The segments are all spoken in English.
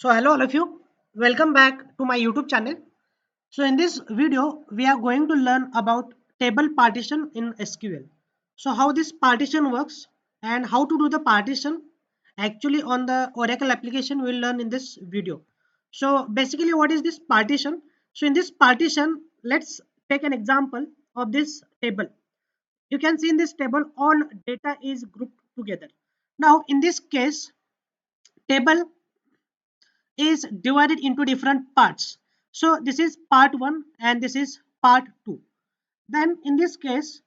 So hello all of you, welcome back to my YouTube channel. So in this video we are going to learn about table partition in SQL. So how this partition works and how to do the partition actually on the Oracle application we will learn in this video. So basically what is this partition? So in this partition let's take an example of this table. You can see in this table all data is grouped together. Now in this case table is divided into different parts. So this is part 1 and this is part 2. Then in this case,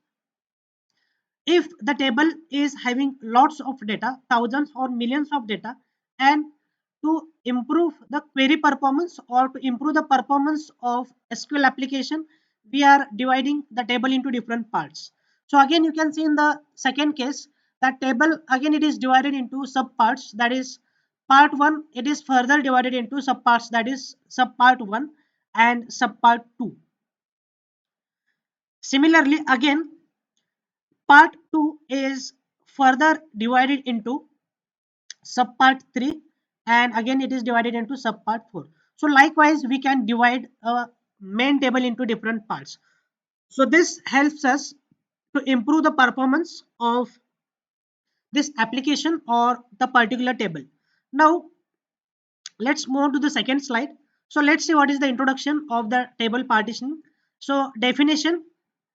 if the table is having lots of data, thousands or millions of data, and to improve the query performance or to improve the performance of SQL application, we are dividing the table into different parts. So again, you can see in the second case that table again it is divided into sub parts, that is part 1 it is further divided into sub parts, that is sub part 1 and sub part 2. Similarly again part 2 is further divided into subpart 3 and again it is divided into subpart 4. So likewise we can divide a main table into different parts. So this helps us to improve the performance of this application or the particular table. Now let's move to the second slide. So let's see what is the introduction of the table partitioning. So definition,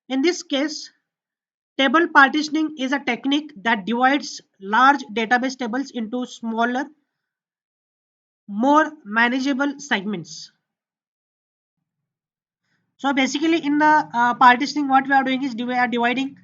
in this case table partitioning is a technique that divides large database tables into smaller, more manageable segments. So basically in the partitioning what we are doing is we are dividing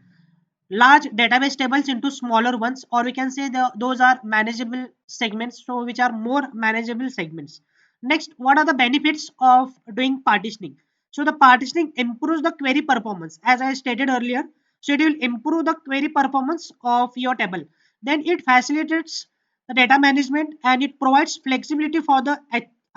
large database tables into smaller ones, or we can say those are manageable segments, so which are more manageable segments. Next, what are the benefits of doing partitioning? So the partitioning improves the query performance, as I stated earlier. So it will improve the query performance of your table. Then it facilitates the data management and it provides flexibility for the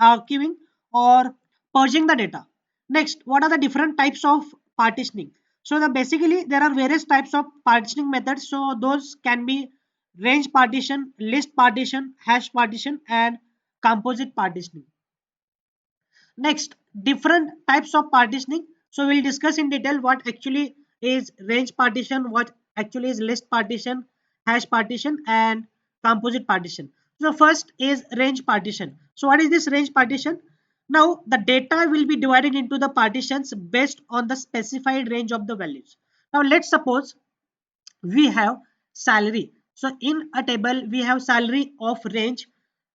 archiving or purging the data. Next, what are the different types of partitioning? So the basically there are various types of partitioning methods. So those can be range partition, list partition, hash partition, and composite partitioning. Next, different types of partitioning. So we'll discuss in detail what actually is range partition, what actually is list partition, hash partition, and composite partition. So first is range partition. So what is this range partition? Now the data will be divided into the partitions based on the specified range of the values. Now let's suppose we have salary. So in a table we have salary of range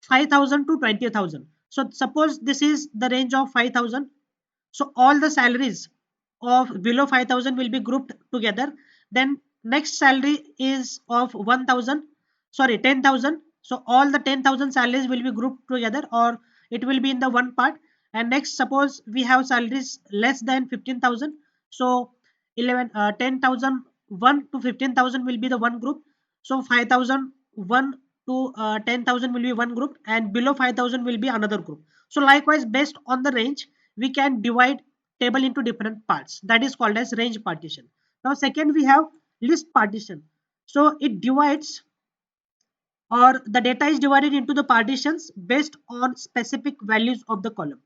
5,000 to 20,000. So suppose this is the range of 5,000. So all the salaries of below 5,000 will be grouped together. Then next salary is of 1,000, sorry 10,000. So all the 10,000 salaries will be grouped together, or it will be in the one part. And next suppose we have salaries less than 15,000. So 10,001 to 15,000 will be the one group. So 5,001 to 10,000 will be one group, and below 5,000 will be another group. So likewise based on the range we can divide table into different parts, that is called as range partition. Now second we have list partition. So it divides, or the data is divided into the partitions based on specific values of the column.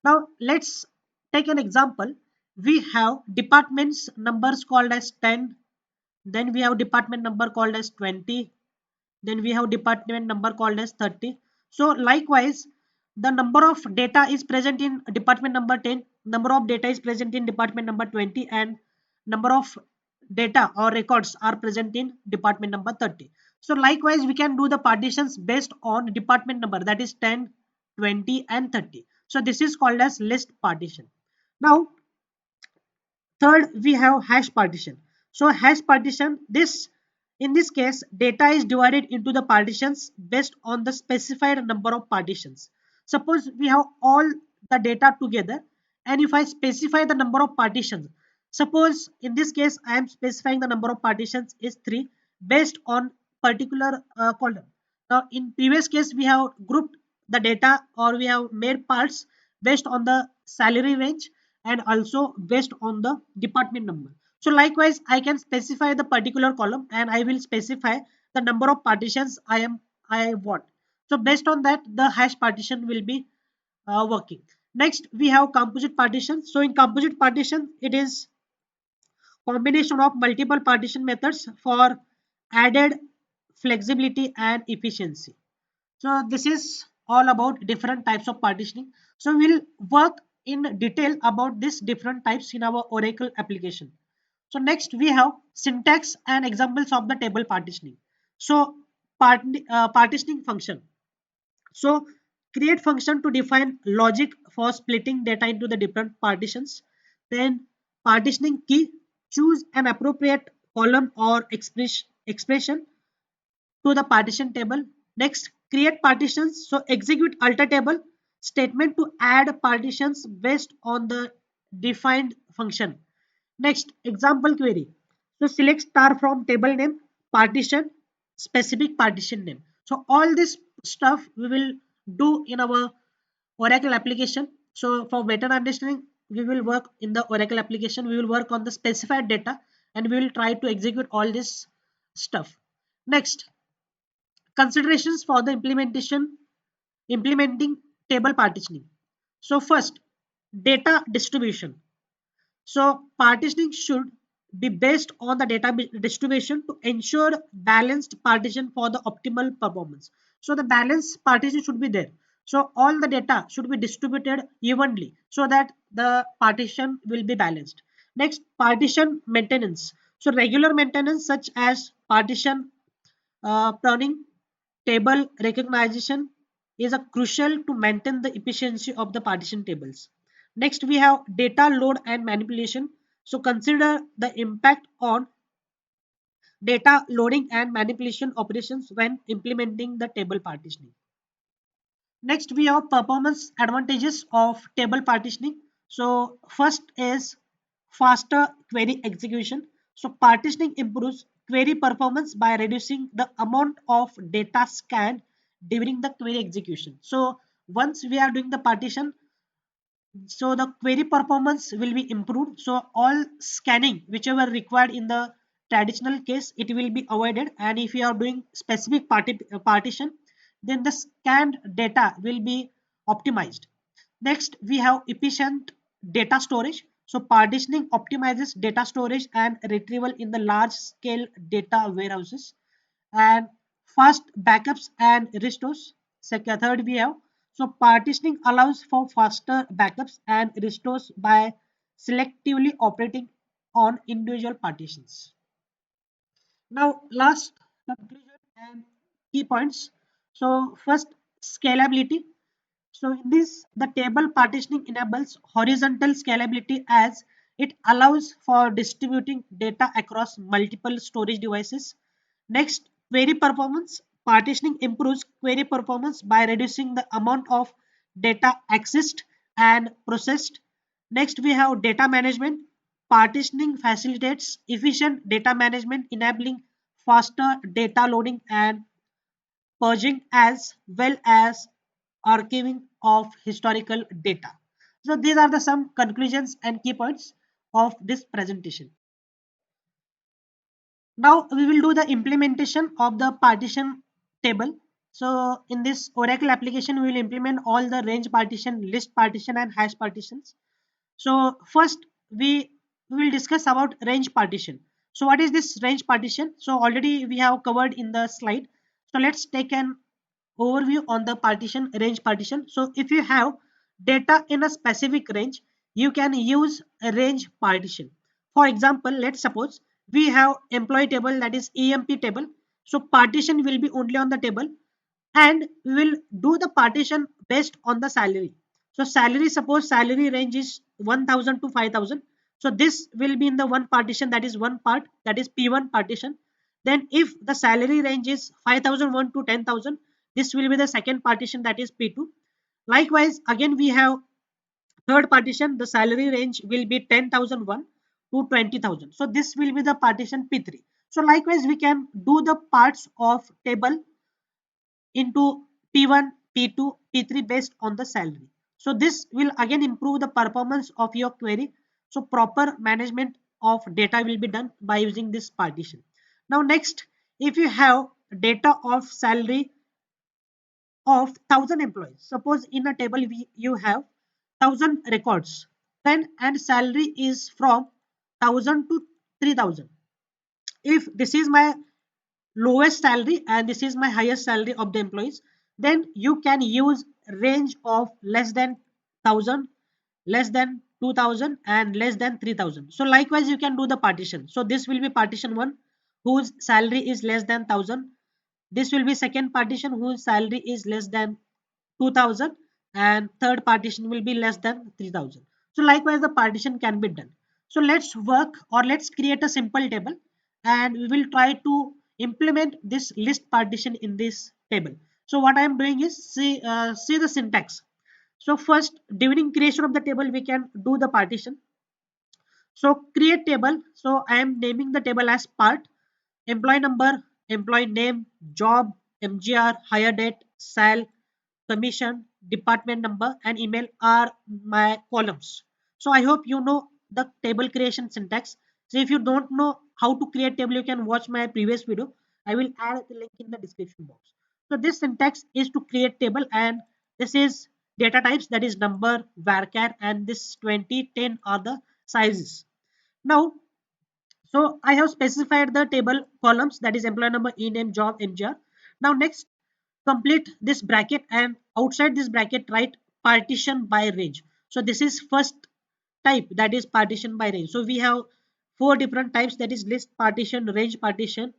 Now let's take an example. We have departments numbers called as 10, then we have department number called as 20, then we have department number called as 30. So likewise the number of data is present in department number 10, number of data is present in department number 20, and number of data or records are present in department number 30. So likewise we can do the partitions based on department number, that is 10, 20 and 30. So this is called as list partition. Now third we have hash partition. So hash partition, this in this case data is divided into the partitions based on the specified number of partitions. Suppose we have all the data together, and if I specify the number of partitions, suppose in this case I am specifying the number of partitions is 3 based on particular column. Now in previous case we have grouped the data, or we have made parts based on the salary range and also based on the department number. So likewise I can specify the particular column and I will specify the number of partitions I want. So based on that, the hash partition will be working. Next, we have composite partition. So in composite partition, it is combination of multiple partition methods for added flexibility and efficiency. So this is all about different types of partitioning. So we'll work in detail about these different types in our Oracle application. So next we have syntax and examples of the table partitioning. So partitioning function. So create function to define logic for splitting data into the different partitions. Then partitioning key, choose an appropriate column or expression to the partition table. Next, create partitions. So execute alter table statement to add partitions based on the defined function. Next, example query. So select star from table name, partition, specific partition name. So all this stuff we will do in our Oracle application. So for better understanding, we will work in the Oracle application. We will work on the specified data and we will try to execute all this stuff. Next, considerations for the implementing table partitioning. So first, data distribution. So partitioning should be based on the data distribution to ensure balanced partition for the optimal performance. So the balanced partition should be there. So all the data should be distributed evenly so that the partition will be balanced. Next, partition maintenance. So regular maintenance such as partition pruning, table recognition is a crucial to maintain the efficiency of the partition tables. Next, we have data load and manipulation. So consider the impact on data loading and manipulation operations when implementing the table partitioning. Next, we have performance advantages of table partitioning. So first is faster query execution. So partitioning improves query performance by reducing the amount of data scanned during the query execution. So once we are doing the partition, so the query performance will be improved. So all scanning whichever required in the traditional case, it will be avoided, and if you are doing specific partition, then the scanned data will be optimized. Next, we have efficient data storage. So partitioning optimizes data storage and retrieval in the large scale data warehouses, and fast backups and restores. Second, third, we have so partitioning allows for faster backups and restores by selectively operating on individual partitions. Now, last conclusion and key points. So first, scalability. So in this, the table partitioning enables horizontal scalability as it allows for distributing data across multiple storage devices. Next, query performance. Partitioning improves query performance by reducing the amount of data accessed and processed. Next, we have data management. Partitioning facilitates efficient data management, enabling faster data loading and purging as well as archiving of historical data. So these are the some conclusions and key points of this presentation. Now we will do the implementation of the partition table. So in this Oracle application, we will implement all the range partition, list partition and hash partitions. So first we will discuss about range partition. So what is this range partition? So already we have covered in the slide. So let's take an overview on the partition range partition. So if you have data in a specific range, you can use a range partition. For example, let's suppose we have employee table, that is EMP table. So partition will be only on the table, and we will do the partition based on the salary. So salary, suppose salary range is 1000 to 5000. So this will be in the one partition, that is one part, that is P1 partition. Then if the salary range is 5001 to 10,000, this will be the second partition, that is P2. Likewise, again we have third partition, the salary range will be 10,001 to 20,000. So this will be the partition P3. So likewise, we can do the parts of table into P1, P2, P3 based on the salary. So this will again improve the performance of your query. So proper management of data will be done by using this partition. Now next, if you have data of salary of 1000 employees. Suppose in a table you have 1000 records, then and salary is from 1000 to 3000. If this is my lowest salary and this is my highest salary of the employees, then you can use range of less than 1000, less than 2000 and less than 3000. So likewise you can do the partition. So this will be partition 1 whose salary is less than 1000. This will be second partition whose salary is less than 2000, and third partition will be less than 3000. So likewise the partition can be done. So let's work, or let's create a simple table, and we will try to implement this list partition in this table. So what I am doing is see the syntax. So first, during creation of the table we can do the partition. So create table. So I am naming the table as part. Employee number, employee name, job, MGR, hire date, sal, commission, department number, and email are my columns. So I hope you know the table creation syntax. So if you don't know how to create table, you can watch my previous video. I will add the link in the description box. So this syntax is to create table, and this is data types, that is number, varchar, and this 20, 10 are the sizes. Now, so I have specified the table columns, that is employee number, e-name, job, MGR. Now next, complete this bracket, and outside this bracket write partition by range. So this is first type, that is partition by range. So we have four different types, that is list partition, range partition,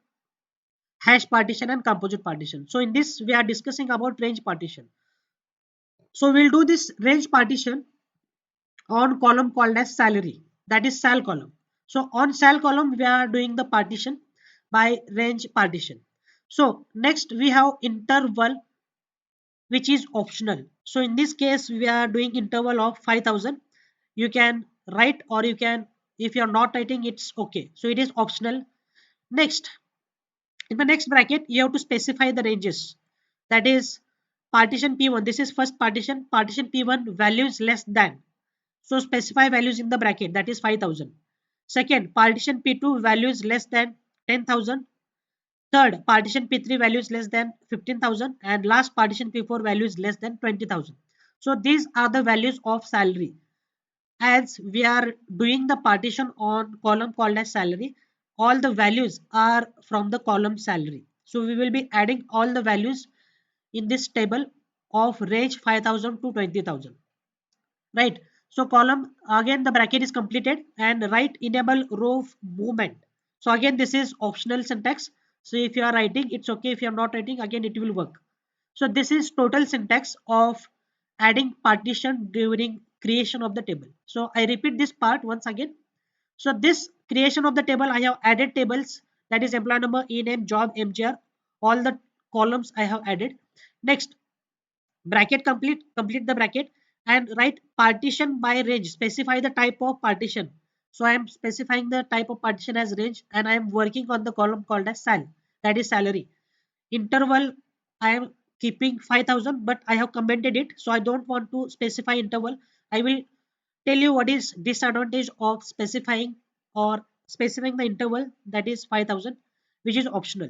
hash partition, and composite partition. So in this we are discussing about range partition. So we'll do this range partition on column called as salary, that is sal column. So on sal column we are doing the partition by range partition. So next we have interval, which is optional. So in this case we are doing interval of 5000. You can write, or you can, if you are not writing, it's okay. So it is optional. Next, in the next bracket you have to specify the ranges, that is partition p1. This is first partition. Partition p1 values less than, so specify values in the bracket, that is 5000. Second, partition p2 values less than 10,000. Third, partition P3 values less than 15,000, and last partition P4 values less than 20,000. So these are the values of salary. As we are doing the partition on column called as salary, all the values are from the column salary. So we will be adding all the values in this table of range 5000 to 20,000. Right. So column, again the bracket is completed, and write enable row movement. So again this is optional syntax. So if you are writing, it's okay. If you are not writing, again it will work. So this is total syntax of adding partition during creation of the table. So I repeat this part once again. So this creation of the table, I have added tables, that is employee number, e-name, job, MGR, all the columns I have added. Next, bracket complete the bracket, and write partition by range. Specify the type of partition. So I am specifying the type of partition as range, and I am working on the column called as sal, that is salary. Interval, I am keeping 5000, but I have commented it, so I don't want to specify interval. I will tell you what is disadvantage of specifying the interval, that is 5000, which is optional.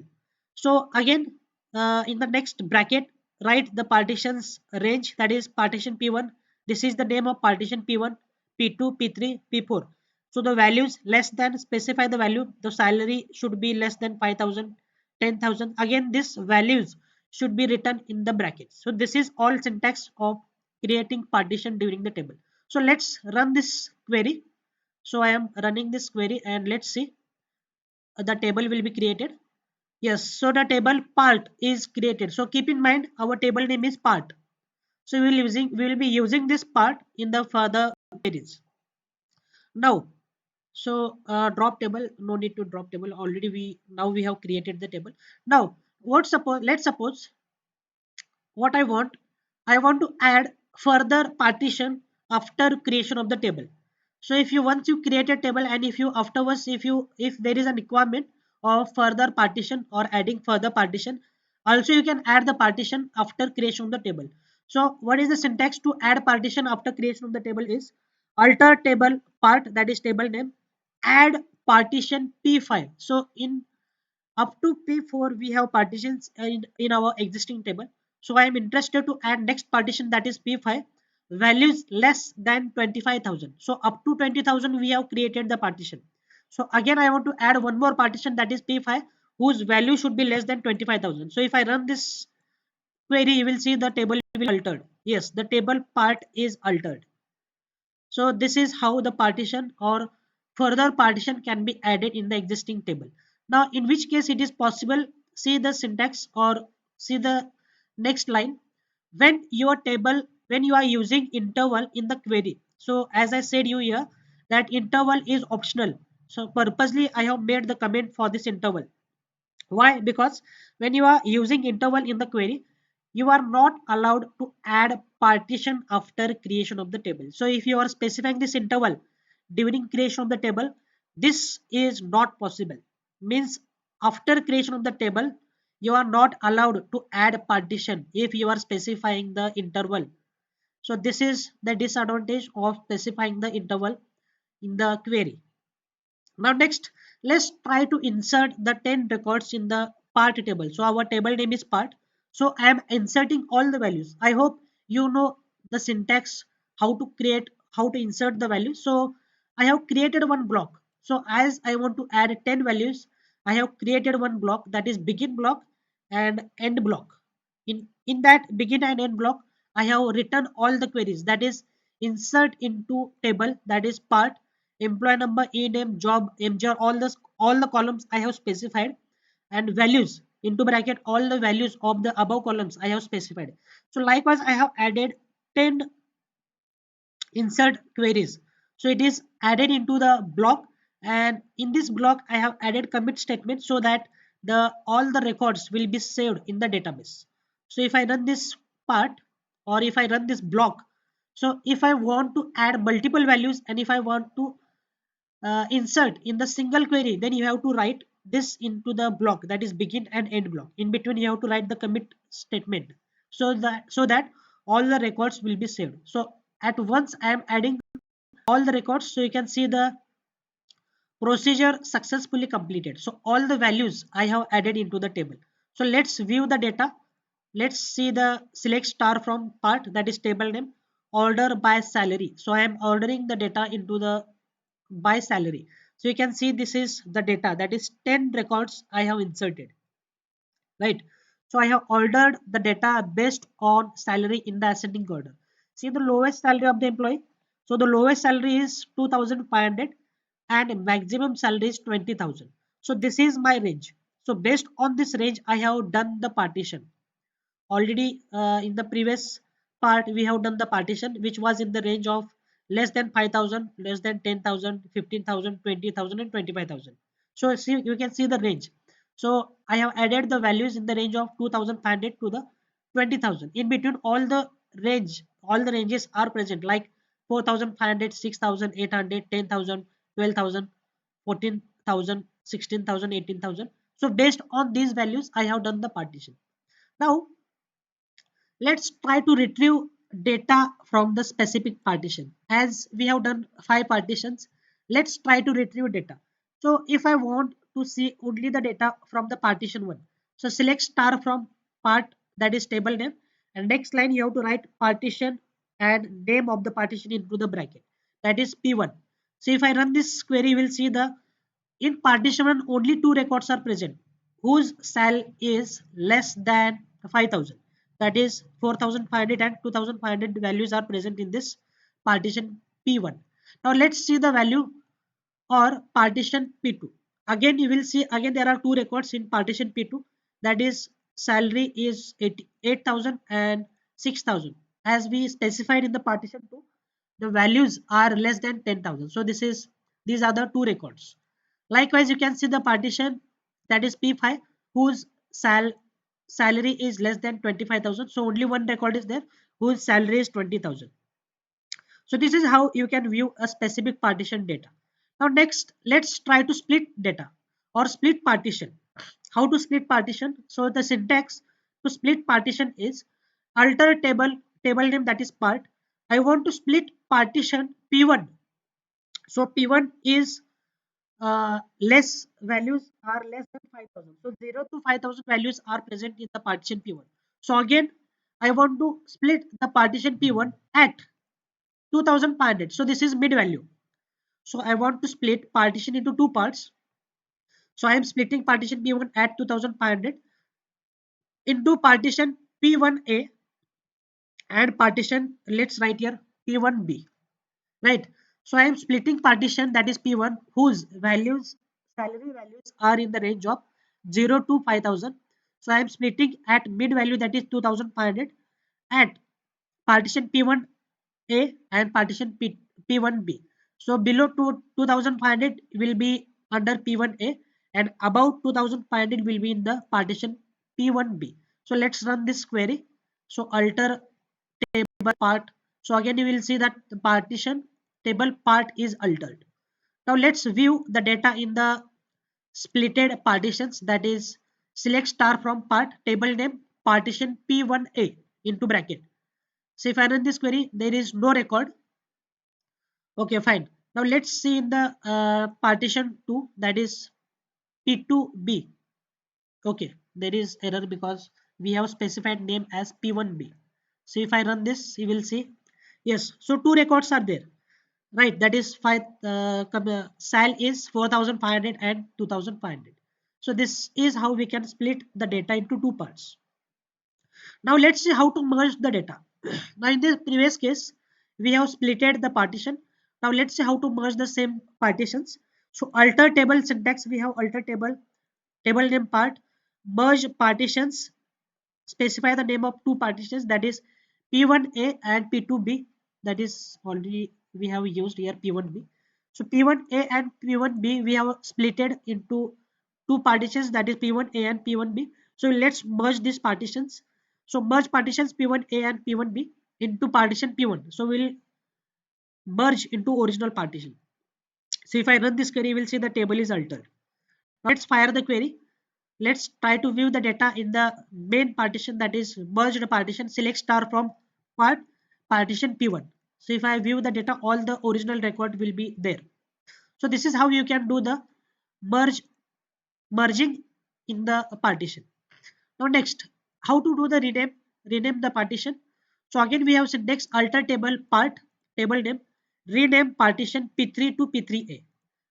So again, in the next bracket write the partitions range, that is partition p1. This is the name of partition p1, p2, p3, p4. So the values less than, specify the value. The salary should be less than 5000, 10,000. Again this values should be written in the brackets. So this is all syntax of creating partition during the table. So let's run this query. So I am running this query, and let's see, the table will be created. Yes, so the table part is created. So keep in mind our table name is part. So we will be using this part in the further queries. Now, so drop table, no need to drop table. Already we have created the table. Now, let's suppose what I want to add further partition after creation of the table. So if you once you create a table, and if you afterwards, if there is a requirement of further partition or adding further partition, also you can add the partition after creation of the table. So what is the syntax to add partition after creation of the table is alter table part, that is table name, add partition p5. So in up to p4 we have partitions in our existing table. So I am interested to add next partition, that is P5, values less than 25,000. So up to 20,000 we have created the partition. So again I want to add one more partition, that is P5, whose value should be less than 25,000. So if I run this query, you will see the table will be altered. Yes, the table part is altered. So this is how the partition or further partition can be added in the existing table. Now, in which case it is possible, see the syntax or see the next line. When your table, when you are using interval in the query. So as I said you here, that interval is optional. So purposely I have made the comment for this interval. Why? Because when you are using interval in the query, you are not allowed to add partition after creation of the table. So if you are specifying this interval during creation of the table, this is not possible. Means after creation of the table, you are not allowed to add partition if you are specifying the interval. So this is the disadvantage of specifying the interval in the query. Now next, let's try to insert the 10 records in the part table. So our table name is part. So I am inserting all the values. I hope you know the syntax, how to create, how to insert the values. So I have created one block. So as I want to add 10 values, I have created one block, that is begin block and end block. In that begin and end block, I have written all the queries, that is insert into table, that is part, employee number, e-name, job, mgr, all the columns I have specified, and values into bracket all the values of the above columns I have specified. So likewise I have added 10 insert queries. So it is added into the block, and in this block I have added commit statement so that the all the records will be saved in the database. So if I run this part or if I run this block, so if I want to add multiple values and if I want to insert in the single query, then you have to write this into the block, that is begin and end block. In between you have to write the commit statement so that all the records will be saved. So at once I am adding all the records, so you can see the procedure successfully completed. So all the values I have added into the table. So let's view the data. Let's see the select star from part, that is table name, order by salary. So I am ordering the data into the by salary. So you can see this is the data, that is 10 records I have inserted, right? So I have ordered the data based on salary in the ascending order. See the lowest salary of the employee. So the lowest salary is 2,500 and maximum salary is 20,000. So this is my range. So based on this range I have done the partition. Already in the previous part we have done the partition which was in the range of less than 5,000, less than 10,000, 15,000, 20,000 and 25,000. So see, you can see the range. So I have added the values in the range of 2,500 to the 20,000. In between all the all the ranges are present, like 4,500, 6,800, 10,000, 12,000, 14,000, 16,000, 18,000. So based on these values I have done the partition. Now let's try to retrieve data from the specific partition. As we have done 5 partitions, let's try to retrieve data. So if I want to see only the data from the partition 1, so select star from part, that is table name, and next line you have to write partition and name of the partition into the bracket, that is P1. So if I run this query, you will see the in partition 1 only 2 records are present whose sal is less than 5,000, that is 4,500 and 2,500 values are present in this partition P1. Now let's see the value or partition P2. Again you will see, again there are 2 records in partition P2, that is salary is 8,000 and 6,000. As we specified in the partition 2, the values are less than 10,000. So these are the 2 records. Likewise you can see the partition, that is P5, whose salary is less than 25,000. So only one record is there whose salary is 20,000. So this is how you can view a specific partition data. Now next, let's try to split data or split partition. How to split partition? So the syntax to split partition is alter table name, that is part. I want to split partition P1. So P1 is less values are less than 5,000. So 0 to 5,000 values are present in the partition P1. So again I want to split the partition P1 at 2500. So this is mid value. So I want to split partition into two parts. So I am splitting partition P1 at 2500 into partition P1A and partition, let's write here P1B, right? So I am splitting partition that is P1 whose salary values are in the range of 0 to 5000. So I am splitting at mid value that is 2500 at partition P1A and partition P1B. So below 2500 will be under P1A and above 2500 will be in the partition P1B. So let's run this query. So alter table part. So again you will see that the partition table part is altered. Now let's view the data in the splitted partitions, that is select star from part table name partition P1A into bracket. So if I run this query, there is no record. Okay, fine. Now let's see in the partition 2, that is P2B. Okay, there is error because we have specified name as P1B. So if I run this, you will see, yes, so two records are there, right? That is sal is 4500 and 2500. So this is how we can split the data into two parts. Now let's see how to merge the data. Now in the previous case, we have splitted the partition. Now let's see how to merge the same partitions. So alter table syntax, we have alter table name part, merge partitions, specify the name of two partitions, that is P1A and P2B, that is already we have used here P1B. So P1A and P1B we have splitted into two partitions, that is P1A and P1B. So let's merge these partitions. So merge partitions P1A and P1B into partition P1. So we'll merge into original partition. So if I run this query, you will see the table is altered. Now let's fire the query. Let's try to view the data in the main partition, that is merged partition. Select star from partition P1. So if I view the data, all the original record will be there. So this is how you can do the merging in the partition. Now next, how to do the rename the partition. So again we have syntax alter table part table name, rename partition P3 to P3A.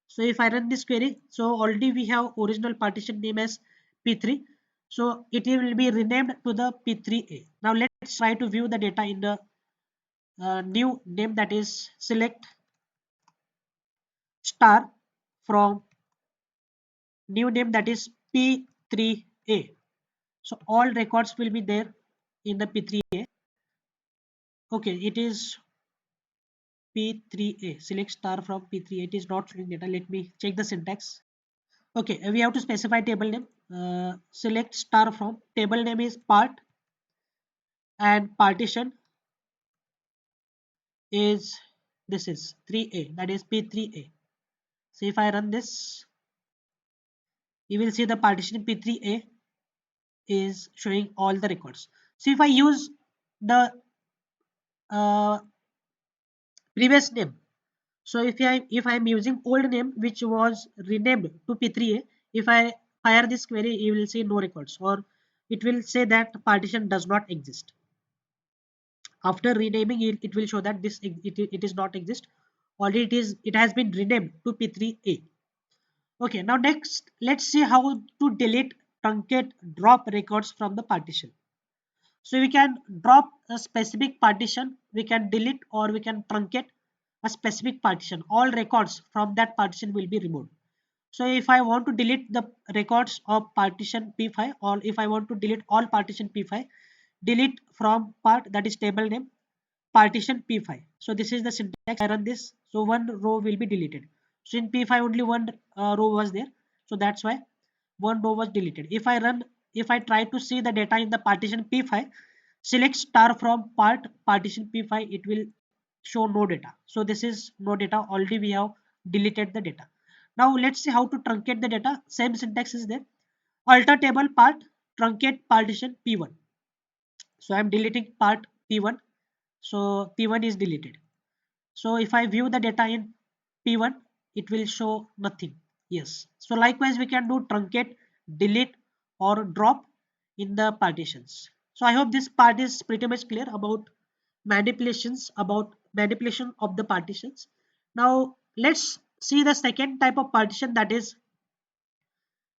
So if I run this query, so already we have original partition name as P3. So it will be renamed to the P3A. Now let's try to view the data in the new name, that is select star from new name, that is P3A. So all records will be there in the P3A. Okay, it is P3A. Select star from P3A. It is not showing data. Let me check the syntax. Okay, we have to specify table name. Select star from table name is part and partition is this is 3A, that is P3A. So if I run this, you will see the partition P3A is showing all the records. So if I use the uh, previous name, so if I am using old name which was renamed to P3A, if I fire this query, you will see no records, or it will say that partition does not exist. After renaming it will show that it is not exist. Already it has been renamed to P3A. Okay, now next let's see how to delete, truncate, drop records from the partition. So we can drop a specific partition, we can delete, or we can truncate a specific partition. All records from that partition will be removed. So if I want to delete the records of partition P5, or if I want to delete all partition P5, delete from part, that is table name partition P5. So this is the syntax. I run this, so one row will be deleted. So in P5 only one row was there, so that's why one row was deleted. If I try to see the data in the partition P5, select star from partition P5, it will show no data. So this is no data, already we have deleted the data. Now let's see how to truncate the data. Same syntax is there. Alter table part, truncate partition P1. So I'm deleting part P1. So P1 is deleted. So if I view the data in P1, it will show nothing. Yes. So likewise, we can do truncate, delete, or drop in the partitions. So I hope this part is pretty much clear about manipulation of the partitions. Now let's see the second type of partition, that is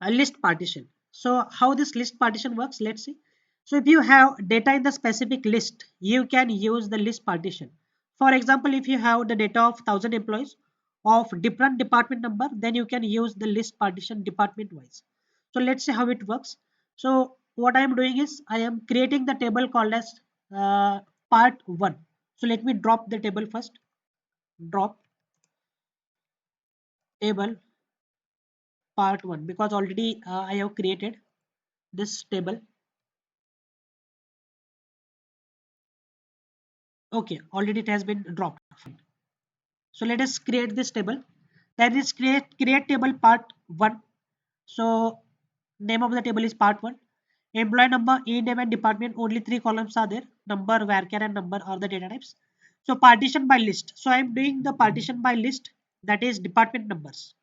a list partition. So how this list partition works, let's see. So if you have data in the specific list, you can use the list partition. For example, if you have the data of 1000 employees of different department number, then you can use the list partition department wise. So let's see how it works. So what I am doing is I am creating the table called as uh, part 1. So let me drop the table first. Drop table part 1, because already I have created this table. Okay, already it has been dropped. Fine. So let us create this table. That is create table part 1. So name of the table is part 1. Employee number, e-name and department, only 3 columns are there. Number, varchar and number are the data types. So partition by list. So I am doing the partition by list, that is department numbers.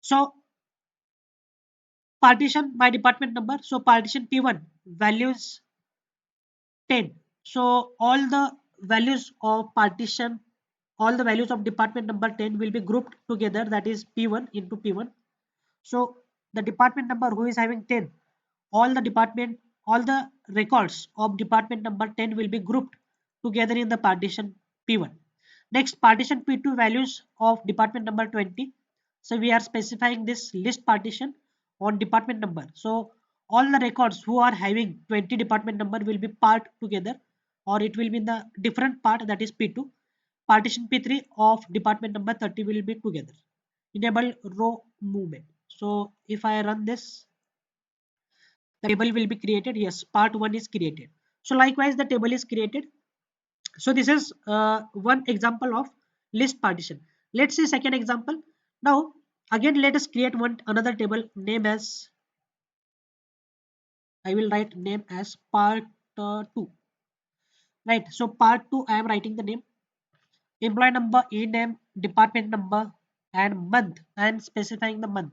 So partition by department number. So partition P1 values 10. So all the values of partition, all the values of department number 10 will be grouped together, that is P1 into P1. So the department number who is having 10, all the records of department number 10 will be grouped together in the partition P1. Next, partition P2 values of department number 20. So we are specifying this list partition on department number. So all the records who are having 20 department number will be part together, or it will be in the different part, that is P2. Partition P3 of department number 30 will be together. Enable row movement. So if I run this, the table will be created. Yes, part 1 is created. So likewise the table is created. So this is one example of list partition. Let's see second example. Now again let us create one another table, name as, I will write name as part 2. Right. So part 2 I am writing the name. Employee number, e-name, department number and month. I am specifying the month.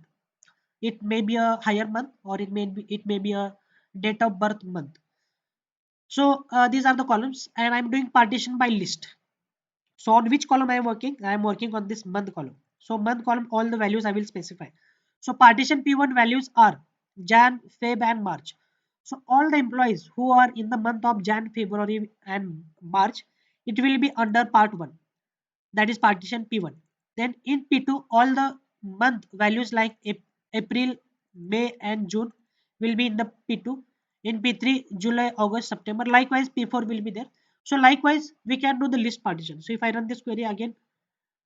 It may be a higher month, or it may be a date of birth month. So these are the columns, and I'm doing partition by list. So on which column I am working? I am working on this month column. So month column, all the values I will specify. So partition P1 values are Jan, Feb and March. So all the employees who are in the month of Jan, February and March, it will be under part 1, that is partition P1. Then in P2, all the month values like April, May and June will be in the P2. In P3, July, August, September. Likewise, P4 will be there. So likewise, we can do the list partition. So if I run this query again,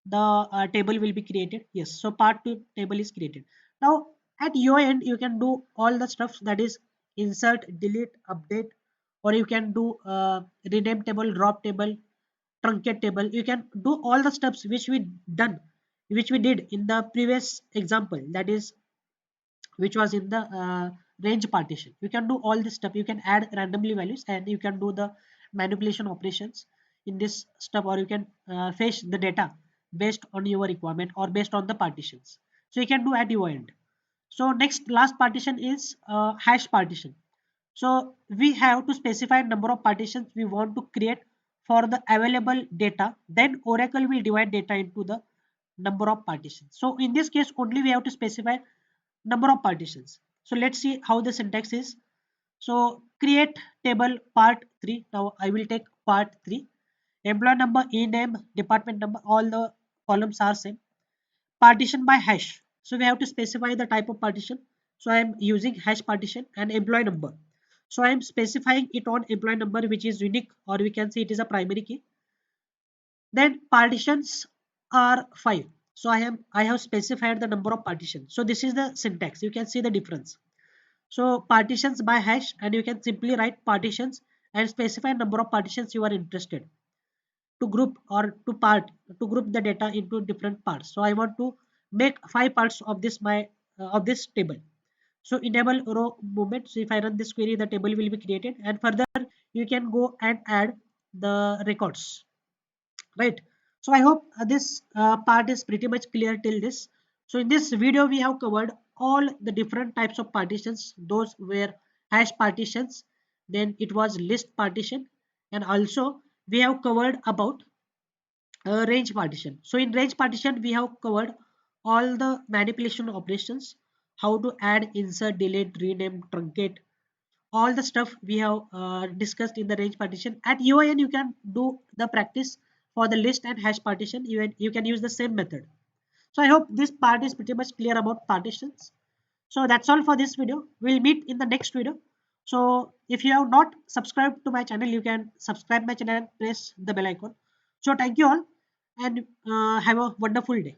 the table will be created. Yes, so part 2 table is created. Now at your end, you can do all the stuff, that is insert, delete, update, or you can do rename table, drop table, truncate table. You can do all the steps which we did in the previous example, that is which was in the range partition. You can do all this stuff. You can add randomly values, and you can do the manipulation operations in this stuff, or you can fetch the data based on your requirement or based on the partitions. So you can do at your end. So next last partition is hash partition. So we have to specify number of partitions we want to create for the available data. Then Oracle will divide data into the number of partitions. So in this case only we have to specify number of partitions. So let's see how the syntax is. So create table part 3. Now I will take part 3. Employee number, e-name, department number, all the columns are same. Partition by hash. So we have to specify the type of partition. So I am using hash partition and employee number. So I am specifying it on employee number, which is unique, or we can say it is a primary key. Then partitions are 5. So I have specified the number of partitions. So this is the syntax. You can see the difference. So partitions by hash, and you can simply write partitions and specify number of partitions you are interested to group, or to group the data into different parts. So I want to make 5 parts of this table. So enable row movement. So if I run this query, the table will be created, and further you can go and add the records, right? So I hope this part is pretty much clear till this. So in this video we have covered all the different types of partitions. Those were hash partitions, then it was list partition, and also we have covered about range partition. So in range partition, we have covered all the manipulation operations, how to add, insert, delete, rename, truncate, all the stuff we have discussed in the range partition. At UIN, you can do the practice for the list and hash partition. You can use the same method. So I hope this part is pretty much clear about partitions. So that's all for this video. We'll meet in the next video. So if you have not subscribed to my channel, you can subscribe my channel and press the bell icon. So thank you all, and have a wonderful day.